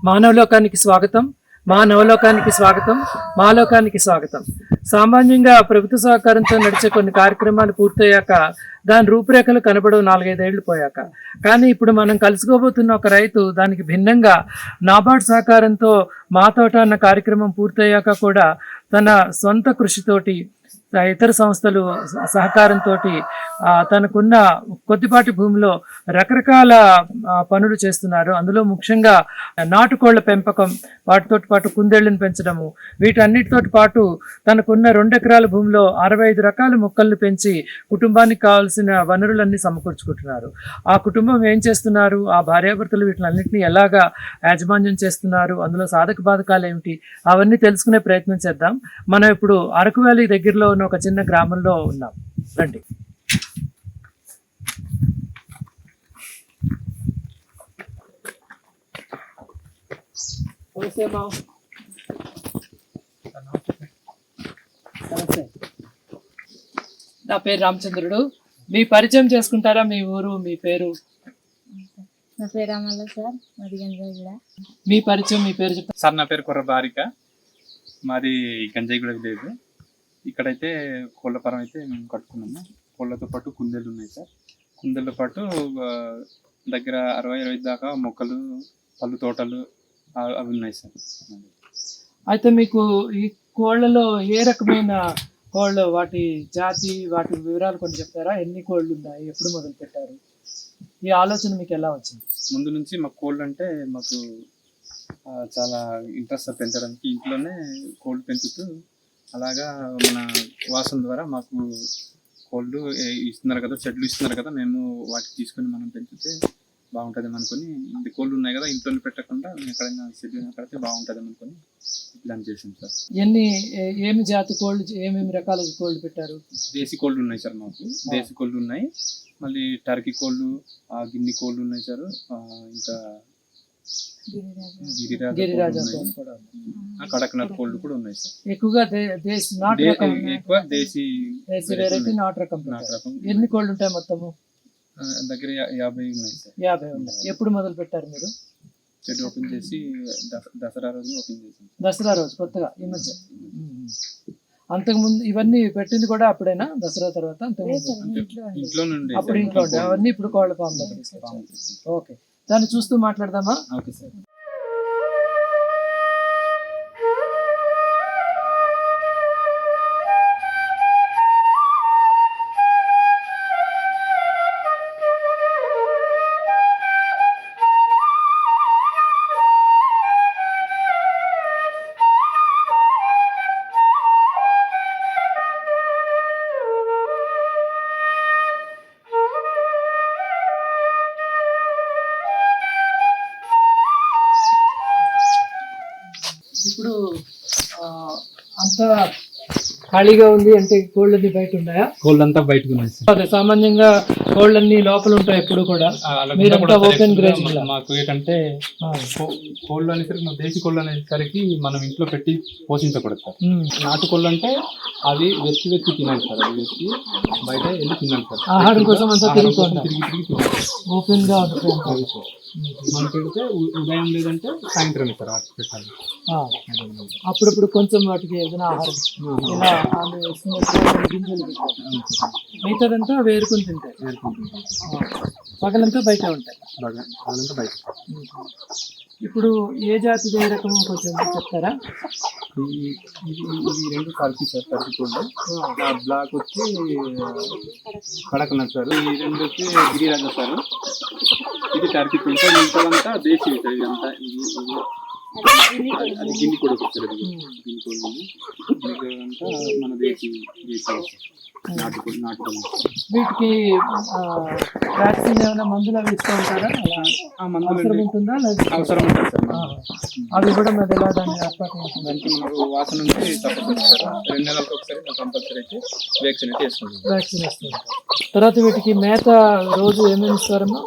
మానవలోకానికి స్వాగతం, మానవలోకానికి స్వాగతం, మాలోకానికి స్వాగతం. సామాన్యంగా ప్రభుత్వ సహకారంతో నడిచే కొన్ని కార్యక్రమాలు పూర్తయ్యాక దాని రూపురేఖలు కనబడవు 4-5 ఏళ్లు పోయాక. కానీ ఇప్పుడు మనం కలుసుకోబోతున్న ఒక రైతు దానికి భిన్నంగా నాబార్డ్ సహకారంతో మా తోట అన్న కార్యక్రమం పూర్తయ్యాక కూడా తన సొంత కృషితోటి ఇతర సంస్థలు సహకారంతో తనకున్న కొద్దిపాటి భూమిలో రకరకాల పనులు చేస్తున్నారు. అందులో ముఖ్యంగా నాటుకోళ్ల పెంపకం, వాటితో పాటు కుందేళ్లను పెంచడము, వీటన్నిటితో పాటు తనకున్న 2 ఎకరాల భూమిలో 65 రకాల మొక్కలను పెంచి కుటుంబానికి కావాల్సిన వనరులన్నీ సమకూర్చుకుంటున్నారు. ఆ కుటుంబం ఏం చేస్తున్నారు, ఆ భార్యాభర్తలు వీటినన్నింటినీ ఎలాగా యాజమాన్యం చేస్తున్నారు, అందులో సాధక బాధకాలు ఏమిటి, అవన్నీ తెలుసుకునే ప్రయత్నం చేద్దాం. మనం ఇప్పుడు అరకు వ్యాలీ దగ్గరలో ఉన్న ఒక చిన్న గ్రామంలో ఉన్నాం. రండి. నా పేరు రామచంద్రుడు. మీ పరిచయం చేసుకుంటారా? మీ ఊరు, మీ పేరు? నా పేరు అమల సార్, మాది గంజాయిగూడ. మీ పరిచయం, మీ పేరు చెప్తారా సార్? నా పేరు కుర్ర బారిక, మాది గంజాయిగూడ విలేజ్. ఇక్కడైతే కోళ్ళ ఫారం అయితే మేము కట్టుకున్నాము. కోళ్ళతో పాటు కుందేళ్ళు ఉన్నాయి సార్. కుందేళ్ళతో పాటు దగ్గర 60-70 దాకా మొక్కలు, పళ్ళు తోటలు అవి ఉన్నాయి సార్. అయితే మీకు ఈ కోళ్ళలో ఏ రకమైన కోళ్ళు, వాటి జాతి, వాటి వివరాలు కొన్ని చెప్తారా? ఎన్ని కోళ్ళు ఉన్నాయి, ఎప్పుడు మొదలు పెట్టారు, ఈ ఆలోచన మీకు ఎలా వచ్చింది? ముందు నుంచి మాకు కోళ్ళు అంటే మాకు చాలా ఇంట్రెస్ట్ పెంచడానికి. ఇంట్లోనే కోళ్ళు పెంచుతూ అలాగా మన వాసన ద్వారా మాకు కోళ్ళు ఇస్తున్నారు కదా, చెట్లు ఇస్తున్నారు కదా, మేము వాటికి తీసుకొని మనం పెంచితే బాగుంటుంది అనుకుని, ఇది కోళ్ళు ఉన్నాయి కదా ఇంట్లో పెట్టకుండా ఎక్కడైనా షెడ్ కడితే బాగుంటుంది అనుకుని ప్లాన్ చేసాం సార్. ఏమి జాతి కోళ్ళు, ఏమేమి రకాల కోళ్ళు పెట్టారు? దేశీ కోళ్ళు ఉన్నాయి సార్ మాకు. దేశీ కోళ్ళు ఉన్నాయి, మళ్ళీ టర్కీ కోళ్ళు, గిన్నె కోళ్ళు ఉన్నాయి సార్. ఇంకా గిరిరాజ కడక్నాథ్ కోళ్ళు కూడా ఉన్నాయి సార్. ఎక్కువగా ఎక్కువ దేశీ వెరైటీ నాటు రకం. ఎన్ని కోళ్ళు ఉంటాయి మొత్తము? దగ్గర 50 ఉన్నాయి సార్. 50 ఉన్నాయి. ఎప్పుడు మొదలు పెట్టారు మీరు? షెడ్ ఓపెన్ చేసి దసరా రోజు ఓపెన్ చేసాం. దసరా రోజు కొత్తగా ఈ మధ్య. అంతకుముందు ఇవన్నీ పెట్టింది కూడా అప్పుడేనా? దసరా తర్వాత? ఇంట్లో నుండి అప్పుడు ఇంట్లో ఉండే అవన్నీ ఇప్పుడు కోళ్ళ ఫామ్ లో తీసుకొచ్చారు. ఓకే, దాన్ని చూస్తూ మాట్లాడదామా? Okay sir. ఇప్పుడు అంతా ఖాళీగా ఉంది అంటే కోళ్ళన్నీ బయట ఉన్నాయా? కోళ్ళంతా బయటకు ఉన్నాయి సార్. అదే సామాన్యంగా కోళ్ళన్నీ లోపల ఉంటాయి ఎప్పుడు కూడా. మీరంతా ఓపెన్ గ్రేజ్. మాకు ఏంటంటే కోళ్ళు అనేసరికి, మన దేశీ కోళ్ళు అనేసరికి మనం ఇంట్లో పెట్టి పోషించకూడదు సార్. నాటు కోళ్ళు అంటే అవి వెతికి తినాలి సార్. అవి వెతికి బయట వెళ్ళి తినాలి సార్. ఆహారం కోసం అంతా తిరిగి తిరిగి ఓపెన్ గా మనం పెడితే ఉదయం లేదంటే సాయంత్రం సార్ వాటికి పెట్టాలి. అప్పుడప్పుడు కొంచెం వాటికి ఏదైనా ఆహారం ఇలా గింజలు మిగతాదంతా వేరుకుని తింటాయి. పగలంతా బయట ఉంటాయి. బయట. ఇప్పుడు ఏ జాతి, ఏ రకం కొంచెం చెప్తారా? ఇది 2 టర్కీ సార్. టర్కీ కోళ్ళు. బ్లాక్ వచ్చి కడక్నాథ్ సార్. ఈ 2 వచ్చి గిరిరాజ సార్. ఇది టర్కీ కోళ్ళు సార్. ఇంతదంతా దేశీ సార్. ఇదంతా అది గిన్నె కోడి సార్. అది గిన్నె కోళ్ళు. ఇదంతా మన దేశీ నాటుకోళ్ళు. వీటికి వ్యాక్సిన్ ఏమైనా మందులు అవి ఇస్తూ ఉంటారా? మందులు ఉంటుందా? అవసరం ఉంటుంది సార్. అవి కూడా మరి ఎలా దాన్ని ఏర్పాటు దానికి మనకు వాసన నుంచి తప్పకుండా 2 నెలలకు ఒకసారి కంపల్సరీ అయితే వ్యాక్సిన్ అయితే వేసుకుంటాం. వ్యాక్సిన్ వేస్తుంది. తర్వాత వీటికి మేత రోజు ఏమేమి ఇస్తారమ్మా?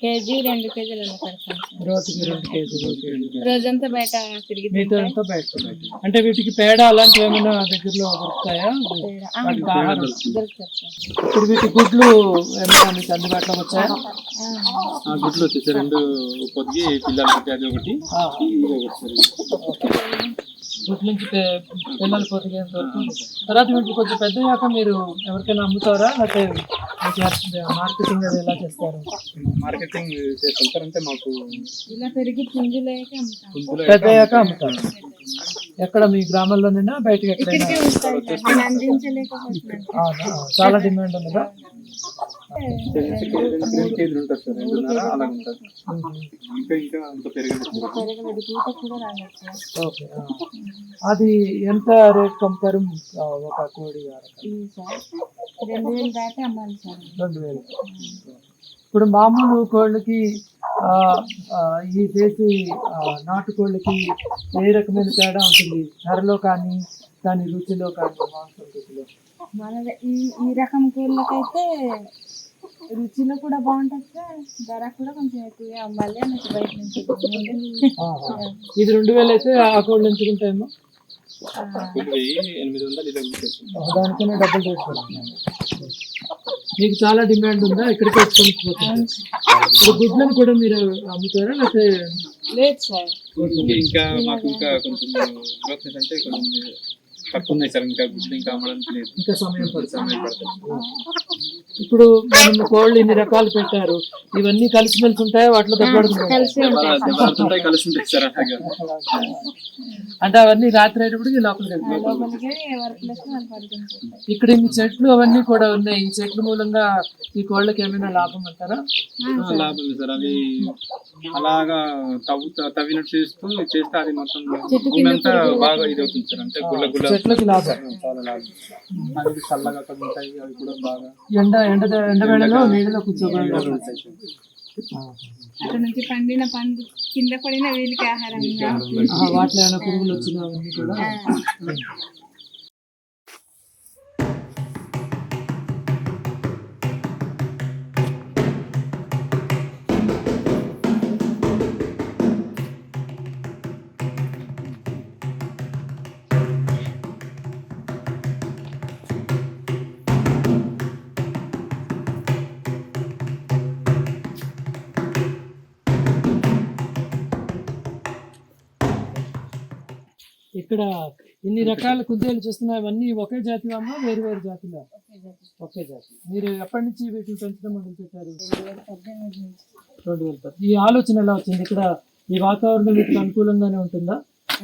కేజీ 2 కేజీలు అలా పెడతాను సార్. రోజుకి 2 కేజీలు. రోజంతా బయట తిరిగి మీతో అంతా బయట. అంటే వీటికి పేడ అలాంటివి ఏమైనా దగ్గరలో దొరుకుతాయా? వాటికి ఆహారం దొరుకుతారు సార్. ఇప్పుడు వీటి గుడ్లు ఏమైనా మీకు అందుబాటులోకి వచ్చాయా? ఆ గుడ్లు వచ్చేసి 2 పొద్దు పిల్లలు పుట్టి అది ఒకటి ఇది ఒకటి సార్. గుడ్ల నుంచి పిల్లలు పొదిగేంత వరకు. తర్వాత వీటికి కొంచెం పెద్ద అయ్యాక మీరు ఎవరికైనా అమ్ముతారా, లేకపోతే మార్కెటింగ్ అది ఎలా చేస్తారు? మార్కెటింగ్ చేస్తుంటారంటే మాకు ఇలా పెరిగి పుంజులేక అమ్ముతాం. పెద్ద అయ్యాక అమ్ముతారు. ఎక్కడ మీ గ్రామంలోనైనా బయటకి ఎక్కడైనా? ఇక్కడికే వస్తాయి సార్. నేను అందించలేకపోతున్నాను. అవునా? చాలా డిమాండ్ ఉందా? 2 కేజీలు ఉంటుంది సార్, 2.5 అలా ఉంటుంది. ఇంకా అంత పెరగదు. పెరగలేదు, పూత కూడా రాలేదు సార్. ఓకే. అది ఎంత రేట్ అమ్ముతారు ఒక కోడి? ఇది సార్ 2000 దాకా అమ్మాలి సార్. 2000. ఇప్పుడు మామూలు కోళ్ళకి ఈ దేశీ నాటుకోళ్ళకి ఏ రకమైన తేడా ఉంటుంది ధరలో కానీ దాని రుచిలో కానీ మాంసం రుచిలో? మన ఈ రకం కోళ్ళకైతే రుచిలో కూడా బాగుంటుంది సార్, ధర కూడా కొంచెం ఎక్కువగా అమ్మాలి అని బయట నుంచి. ఇది 2000 అయితే ఆ కోళ్ళు ఎంచుకుంటాయేమో. 800 ఇలా ఉంటుంది. దానికన్నా డబ్బులు తీసుకుంటున్నాను. మీకు చాలా డిమాండ్ ఉందా? ఇక్కడికి వచ్చుకుంటున్నారు. ఇప్పుడు గుడ్లను కూడా మీరు అమ్ముతారా లేకపోతే? లేదు సార్, ఇంకా మాకు ఇంకా కొంచెం గ్రోత్ అంటే కొంచెం తక్కువ ఉన్నాయి సార్. ఇంకా గుడ్లు ఇంకా అమ్మడానికి లేదు, ఇంకా సమయం పడుతుంది. ఇప్పుడు మనం కోళ్ళు ఇన్ని రకాలు పెట్టారు, ఇవన్నీ కలిసిమెలిసి ఉంటాయా? వాటిలో దెబ్బడుతుంటాయి? కలిసి ఉంటాయి. కలిసి ఉంటాయి సార్. అంటే అవన్నీ రాత్రి అయినప్పుడు లోపలికి వెళ్తాయి. లోపలికి వర్క్లెస్ వాళ్ళు పడుకుంటారు. ఇక్కడ ఈ చెట్లు అవన్నీ కూడా ఉన్నాయి. ఈ చెట్ల మూలంగా ఈ కోళ్ళకి ఏమైనా లాభం అంటారా? లాభం ఉంది సార్. అవి అలాగా తవ్వినట్టు చేస్తే అది మొత్తం భూమి అంతా బాగా ఇది అవుతుంది సార్. అంటే గుల్ల చెట్లకి లాభం, చాలా లాభం. అవి చల్లగా అక్కడ ఉంటాయి, అవి కూడా బాగా ఎండవేళలో నీళ్ళలో కూర్చోబడి అక్కడ నుంచి పండిన పండు కింద పడిన వీళ్ళకి ఆహారం. వాటిలో ఏమైనా పురుగులు వచ్చినా అవన్నీ కూడా. ఇక్కడ ఇన్ని రకాల కుందేలు చూస్తున్నాయి. అవన్నీ ఒకే జాతి అమ్మా, వేరు వేరు జాతులా? ఒకే జాతి. మీరు ఎప్పటి నుంచి వీటిని పెంచడం మొదలు పెట్టారు? 2010. ఈ ఆలోచన ఎలా వచ్చింది? ఇక్కడ ఈ వాతావరణం వీటికి అనుకూలంగానే ఉంటుందా?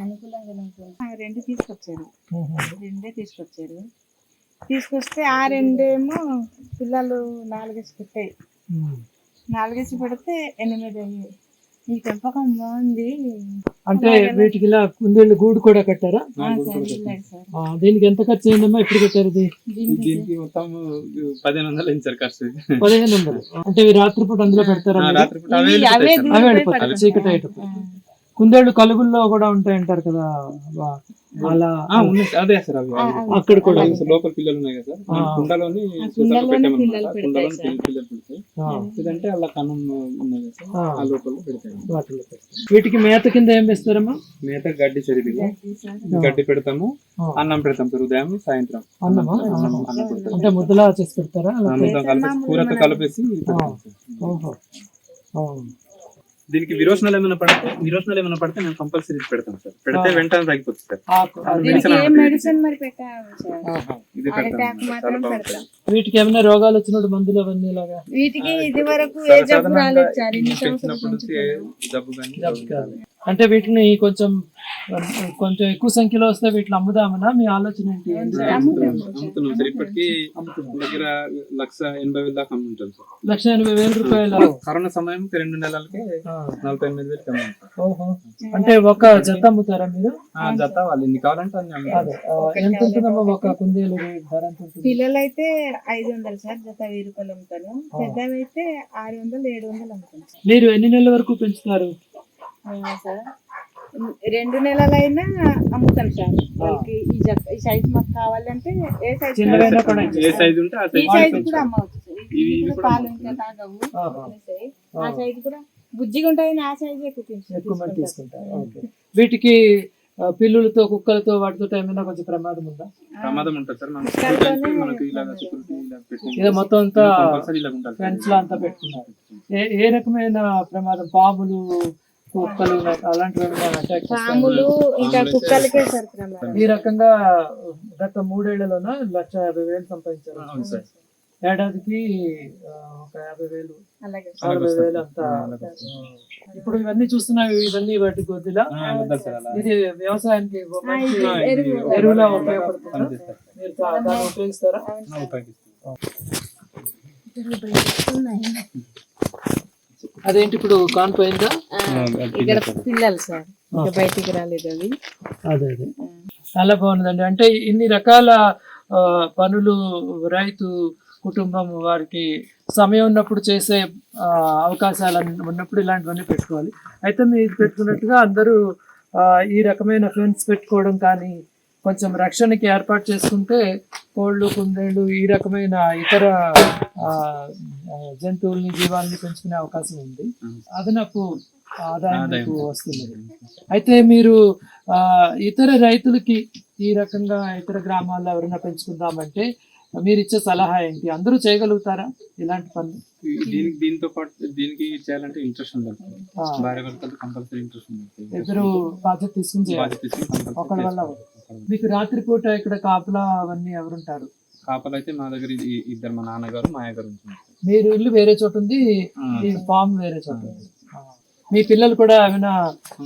అనుకూలంగానే ఉంటుంది. 2 తీసుకొచ్చారు, 2 తీసుకొచ్చారు. తీసుకొస్తే ఆ 2 ఏమో పిల్లలు 4 పెట్టాయి. 4 పెడితే 8 అయ్యాయి. ఈ పెంపకం బాగుంది. అంటే వీటికి ఇలా కుందేళ్ళు గూడు కూడా కట్టారా? దీనికి ఎంత ఖర్చు అయిందమ్మా? ఎప్పుడు కట్టారు ఇది? దీనికి మొత్తం 1500 అయింది సార్ ఖర్చు. 1500. అంటే ఇవి రాత్రిపూట అందులో పెడతారా? అవే వెళ్ళిపోతాయి చీకటి అయ్యేటప్పుడు. కుందేళ్ళు కలుగుల్లో కూడా ఉంటాయి అంటారు కదా, అలా? అదే సార్, అవి అక్కడ కూడా లోకల్ పిల్లలు ఉన్నాయి కదా సార్. కుండలోని పిల్లలు పెడతాయి. ఇదంటే అలా కన్నం ఉన్నాయి కదా సార్, ఆ లోపల పెడతాయి. వాటిలో వీటికి మేత కింద ఏం వేస్తారమ్మా? మేత గడ్డి చెరిపిగా గడ్డి పెడతాము, అన్నం పెడతాం సార్. ఉదయం సాయంత్రం అన్నమా? అన్నం పెడతాం. అంటే ముద్దలా చేసి పెడతారా? కూరతో కలిపేసి. దీనికి విరోచనాలు ఏమైనా పడితే మేము కంపల్సరీ పెడతాం సార్. పెడితే వెంటనే తగ్గిపోతుంది సార్. మెడిసిన్ మరి పెట్టాము సార్. ఇది పెడతాం. వీటికి ఏమైనా రోగాలు వచ్చినప్పుడు మందులు అవన్నీ ఇలాగా? వీటికి ఇది వరకు ఏ జబ్బు రాలేదు సార్. పెంచినప్పుడు జబ్బు కానీ. అంటే వీటిని కొంచెం ఎక్కువ సంఖ్యలో వస్తే వీటిని అమ్ముదామనా? మీ ఆలోచన ఏంటి? అమ్ముతున్నాం సార్. ఇప్పటికీ దగ్గర 1,80,000 దాకా అమ్ముంటాం సార్. 1,80,000 రూపాయలు. కరోనా సమయం 2 నెలలకి 48,000 అమ్ముతాం. ఓహో. అంటే ఒక జత అమ్ముతారా మీరు? జత వాళ్ళు ఎన్ని కావాలంటే అన్ని అమ్ముతారు. ఎంత ఉంటుందమ్మా ఒక కుందేలు ధర? ఎంత ఉంటుంది? పిల్లలు అయితే 500 సార్, జత 1000 రూపాయలు అమ్ముతాను. పెద్దవి అయితే 600, 700 అమ్ముతాను సార్. మీరు ఎన్ని నెలల వరకు పెంచుతారు సార్? 2 నెలలైనా అమ్ముతాం సార్. వాళ్ళకి ఈ సైజ్ మాకు కావాలంటే ఏ సైజ్ ఉంటే ఈ సైజ్ కూడా అమ్మవచ్చు సార్. ఇది కూడా పాలు ఇంకా తాగవు. ఆ సైజు కూడా బుజ్జిగా ఉంటాయి, ఆ సైజు ఎక్కువ మంది తీసుకుంటారు. ఓకే. వీటికి పిల్లులతో కుక్కలతో వాటితో ఏమైనా కొంచెం ప్రమాదం ఉందా? ప్రమాదం ఉంటుంది సార్. మనకి ఇలాగ security ఇలా పెట్టి ఇదే మొత్తం అంతా compulsory ఇలా ఉండాలి. ఫెన్స్ లా అంతా పెట్టుకున్నారు. ఏ రకమైన ప్రమాదం, పాములు కుక్కలు అలాంటివి ఏమైనా అటాక్ చేస్తాయా? పాములు ఇంకా కుక్కలకే సార్ ప్రమాదం. ఈ రకంగా గత 3 ఏళ్లలోన 1,50,000 సంపాదించారు. అవును సార్. ఏడాదికి ఒక 50,000 అలాగే 40,000 అంతా. ఇప్పుడు ఇవన్నీ చూస్తున్నాయి, ఇవన్నీ వాటి గొద్దులా. వద్దాలి సార్ అలా. ఇది వ్యవసాయానికి మంచి ఎరువు. ఎరువులా ఉపయోగపడుతుందా? పనిచేస్తారు. మీరు దాన్ని ఉపయోగిస్తారా? ఉపయోగిస్తాం. అదేంటి ఇప్పుడు కానిపోయిందా? ఇక్కడ పిల్లలు సార్ ఇంకా బయటికి రాలేదు అవి. అదే చాలా బాగుందండి. అంటే ఇన్ని రకాల పనులు రైతు కుటుంబం వారికి సమయం ఉన్నప్పుడు చేసే అవకాశాలు ఉన్నప్పుడు ఇలాంటివన్నీ పెట్టుకోవాలి. అయితే మీరు పెట్టుకున్నట్టుగా అందరూ ఈ రకమైన ఫెన్స్ పెట్టుకోవడం కానీ కొంచెం రక్షణకి ఏర్పాటు చేసుకుంటే కోళ్ళు, కుందేళ్ళు ఈ రకమైన ఇతర జంతువుల్ని, జీవాల్ని పెంచుకునే అవకాశం ఉంది. అదనపు ఆదాయం మీకు వస్తుంది. అయితే మీరు ఇతర రైతులకి ఈ రకంగా ఇతర గ్రామాల్లో ఎవరైనా పెంచుకుందామంటే మీరు ఇచ్చే సలహా ఏంటి? అందరూ చేయగలుగుతారా ఇలాంటి పనులు? దీంతో పాటు దీనికి చేయాలంటే ఇంట్రెస్ట్ ఉండాలి. భార్య భర్తలు కంపల్సరీ ఇంట్రెస్ట్ ఉండాలి. ఇద్దరు బాధ్యత తీసుకుని చేయాలి. ఒకళ్ళ వల్ల అవ్వదు. మీకు రాత్రిపూట ఇక్కడ కాపలా అవన్నీ ఎవరుంటారు? కాపలు అయితే మా దగ్గర ఇద్దరు, మా నాన్నగారు, మా అయ్యగారు ఉంటున్నారు. మీరు ఇల్లు వేరే చోటు ఉంది, ఈ ఫామ్ వేరే చోట ఉంది. మీ పిల్లలు కూడా ఏమైనా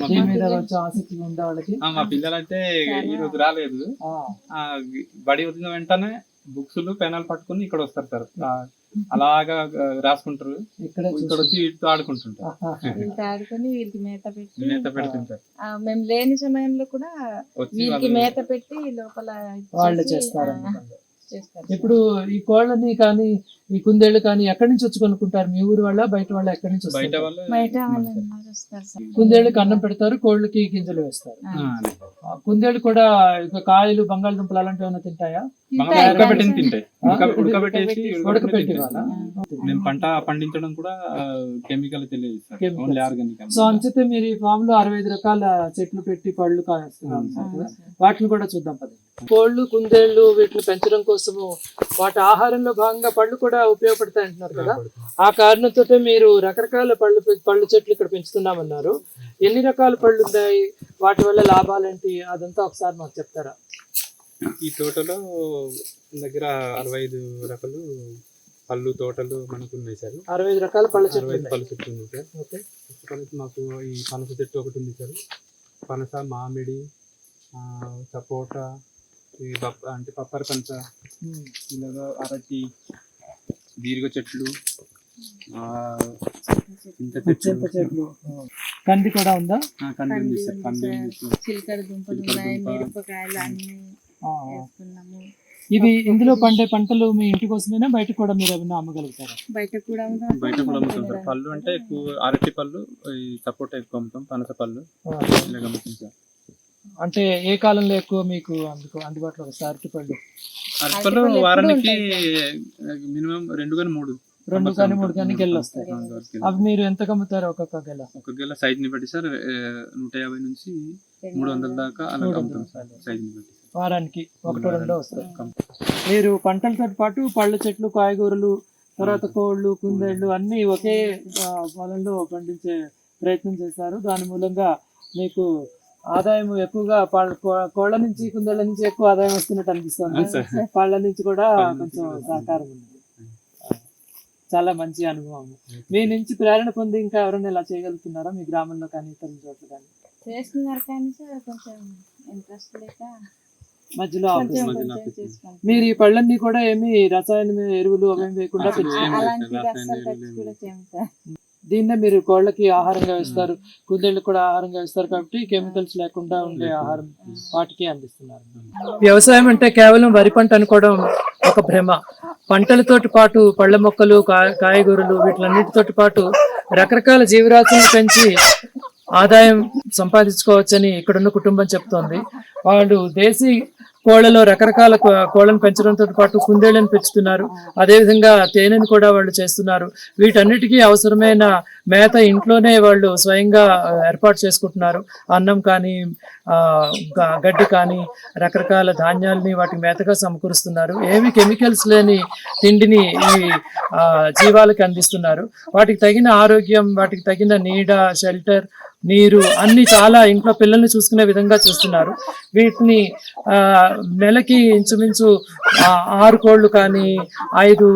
దీని మీద కొంచెం ఆసక్తి ఉందా వాళ్ళకి? మా పిల్లలు అయితే ఈ రోజు రాలేదు. బడి వదిలిన వెంటనే బుక్స్ పెనాలు పట్టుకుని ఇక్కడ వస్తారు సార్. అలాగా రాసుకుంటారు. ఇక్కడ వచ్చి వీటితో ఆడుకుంటుంటారు. ఆడుకొని వీళ్ళకి మేత పెడుతుంటారు. మేము లేని సమయంలో కూడా వీళ్ళకి మేత పెట్టి లోపల వాళ్ళు చేస్తారు. ఇప్పుడు ఈ కోళ్ళని కానీ ఈ కుందేళ్ళు కానీ ఎక్కడి నుంచి వచ్చి కొనుక్కుంటారు? మీ ఊరు వాళ్ళ, బయట వాళ్ళ? ఎక్కడి నుంచి బయట వస్తారు. కుందేళ్ళకి అన్నం పెడతారు, కోళ్ళకి గింజలు వేస్తారు. కుందేళ్ళు కూడా కాయలు, బంగాళదుంపలు అలాంటివి ఏమైనా తింటాయా? ఉడకబెట్టి మేము పంట పండించడం కూడా కెమికల్ తెలియదు. సో అంచితే మీరు ఈ ఫామ్ లో 65 రకాల చెట్లు పెట్టి పళ్ళు కాస్తున్నారు. వాటిని కూడా చూద్దాం పద. కోళ్ళు, కుందేళ్ళు వీటిని పెంచడం కోసము వాటి ఆహారంలో భాగంగా పళ్ళు కూడా ఉపయోగపడతాయి అంటున్నారు కదా. ఆ కారణంతో మీరు రకరకాల పళ్ళు చెట్లు ఇక్కడ పెంచుతున్నామన్నారు. ఎన్ని రకాల పళ్ళు ఉన్నాయి, వాటి వల్ల లాభాలేంటి, అదంతా ఒకసారి మాకు చెప్తారా? ఈ తోటలో దగ్గర 65 రకాలు పళ్ళు తోటలు మనకు ఉన్నాయి సార్. 65 రకాల పళ్ళ చెట్లు ఉన్నాయి సార్. ఓకే. మాకు ఈ పనస చెట్టు ఒకటి ఉంది సార్. పనస, మామిడి, సపోటా, అంటే పప్పర పనస, ఇలాగా అరటి, దీర్ఘ చెట్లు, చింత చెట్లు, కంది కూడా ఉందా? కంది ఉంది సార్. కంది, చిలకడ దుంపలు ఉన్నాయి, మిరపకాయలు అన్ని వేస్తున్నాము. ఇవి ఇందులో పండే పంటలు మీ ఇంటి కోసమేనా, బయట కూడా మీరు ఏమైనా అమ్మగలుగుతారా? బయట కూడా అమ్ముతాం సార్. పళ్ళు అంటే ఎక్కువ అరటి పళ్ళు, సపోటా ఎక్కువ అమ్ముతాం, పనస పళ్ళు ఇలాగ అమ్ముతాం సార్. అంటే ఏ కాలంలో ఎక్కువ మీకు అందుబాటులో వస్తాయి అరటి పళ్ళు? అరటి పళ్ళు వారానికి మినిమం 2 కానీ 3 కానీ గెల్లు వస్తాయి. అవి మీరు ఎంత అమ్ముతారు ఒక్కొక్క గెల? ఒక గెల సైజ్ ని బట్టి సార్ 150 నుంచి 300 దాకా అలా అమ్ముతాం సార్. సైజ్ ని బట్టి వారానికి 1-2 వస్తాయి. మీరు పంటలతో పాటు పళ్ళ చెట్లు, కాయగూరలు, తర్వాత కోళ్ళు, కుందేళ్ళు అన్ని ఒకే పొలంలో పండించే ప్రయత్నం చేశారు. దాని మూలంగా మీకు ఆదాయం ఎక్కువగా కోళ్ళ నుంచి, కుందేళ్ల నుంచి ఎక్కువ ఆదాయం వస్తున్నట్టు అనిపిస్తుంది. పళ్ళ నుంచి కూడా కొంచెం సహకారం ఉంది. చాలా మంచి అనుభవం. మీ నుంచి ప్రేరణ పొంది ఇంకా ఎవరైనా ఇలా చేయగలుగుతున్నారా మీ గ్రామంలో కానీ ఇతర చోట్ల కానీ? చేస్తున్నారు కానీ సార్ కొంచెం ఇంట్రెస్ట్ లేక మధ్యలో మీరు ఈ పళ్ళన్నీ కూడా ఏమి రసాయన ఎరువులు అవేమి వేయకుండా దీన్నే మీరు కోళ్ళకి ఆహారంగా వేస్తారు, కుందేళ్ళకి కూడా ఆహారంగా వేస్తారు. కాబట్టి కెమికల్స్ లేకుండా ఉండే ఆహారం వాటికి అందిస్తున్నారు. వ్యవసాయం అంటే కేవలం వరి పంట అనుకోవడం ఒక భ్రమ. పంటలతోటి పాటు పళ్ళ మొక్కలు, కాయగూరలు వీటిలన్నిటితోటి పాటు రకరకాల జీవరాశులను పెంచి ఆదాయం సంపాదించుకోవచ్చని ఇక్కడున్న కుటుంబం చెప్తోంది. వాళ్ళు దేశీ కోళ్లలో రకరకాల కోళ్లను పెంచడంతో పాటు కుందేళ్లను పెంచుతున్నారు. అదేవిధంగా తేనెను కూడా వాళ్ళు చేస్తున్నారు. వీటన్నిటికీ అవసరమైన మేత ఇంట్లోనే వాళ్ళు స్వయంగా ఏర్పాటు చేసుకుంటున్నారు. అన్నం కానీ గడ్డి కానీ రకరకాల ధాన్యాలని వాటికి మేతగా సమకూరుస్తున్నారు. ఏమి కెమికల్స్ లేని తిండిని ఈ జీవాలకి అందిస్తున్నారు. వాటికి తగిన ఆరోగ్యం, వాటికి తగిన నీడ, షెల్టర్, నీరు అన్ని చాలా ఇంట్లో పిల్లల్ని చూసుకునే విధంగా చూస్తున్నారు. వీటిని నెలకి ఇంచుమించు 6 కోళ్ళు కానీ 5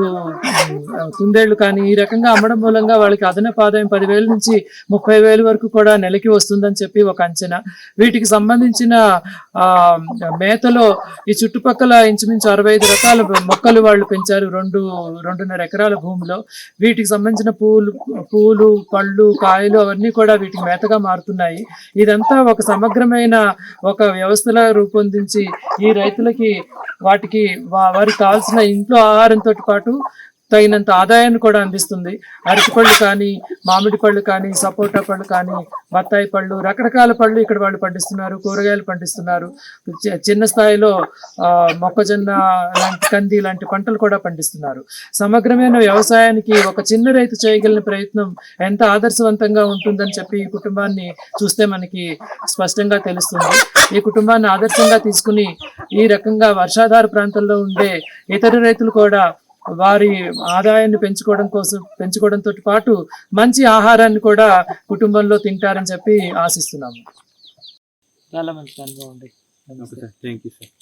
కుందేళ్లు కానీ ఈ రకంగా అమ్మడం మూలంగా వాళ్ళకి అదనపు ఆదాయం 10,000 నుంచి 30,000 వరకు కూడా నెలకి వస్తుందని చెప్పి ఒక అంచనా. వీటికి సంబంధించిన మేతలో ఈ చుట్టుపక్కల ఇంచుమించు 65 రకాల మొక్కలు వాళ్ళు పెంచారు 2.5 ఎకరాల భూమిలో. వీటికి సంబంధించిన పూలు, పళ్ళు, కాయలు అవన్నీ కూడా వీటికి మేతగా మారుతున్నాయి. ఇదంతా ఒక సమగ్రమైన ఒక వ్యవస్థలా రూపొందించి ఈ రైతులకి వాటికి వారికి కావాల్సిన ఇంట్లో ఆహారంతో పాటు తగినంత ఆదాయాన్ని కూడా అందిస్తుంది. అరటిపళ్ళు కానీ, మామిడి పళ్ళు కానీ, సపోటా పళ్ళు కానీ, బత్తాయి పళ్ళు, రకరకాల పళ్ళు ఇక్కడ వాళ్ళు పండిస్తున్నారు. కూరగాయలు పండిస్తున్నారు. చిన్న స్థాయిలో మొక్కజొన్న లాంటి, కంది లాంటి పంటలు కూడా పండిస్తున్నారు. సమగ్రమైన వ్యవసాయానికి ఒక చిన్న రైతు చేయగలిగిన ప్రయత్నం ఎంత ఆదర్శవంతంగా ఉంటుందని చెప్పి ఈ కుటుంబాన్ని చూస్తే మనకి స్పష్టంగా తెలుస్తుంది. ఈ కుటుంబాన్ని ఆదర్శంగా తీసుకుని ఈ రకంగా వర్షాధార ప్రాంతంలో ఉండే ఇతర రైతులు కూడా వారి ఆదాయాన్ని పెంచుకోవడంతో పాటు మంచి ఆహారాన్ని కూడా కుటుంబంలో తింటారని చెప్పి ఆశిస్తున్నాము. చాలా మంచి అనుభవం. Thank you sir.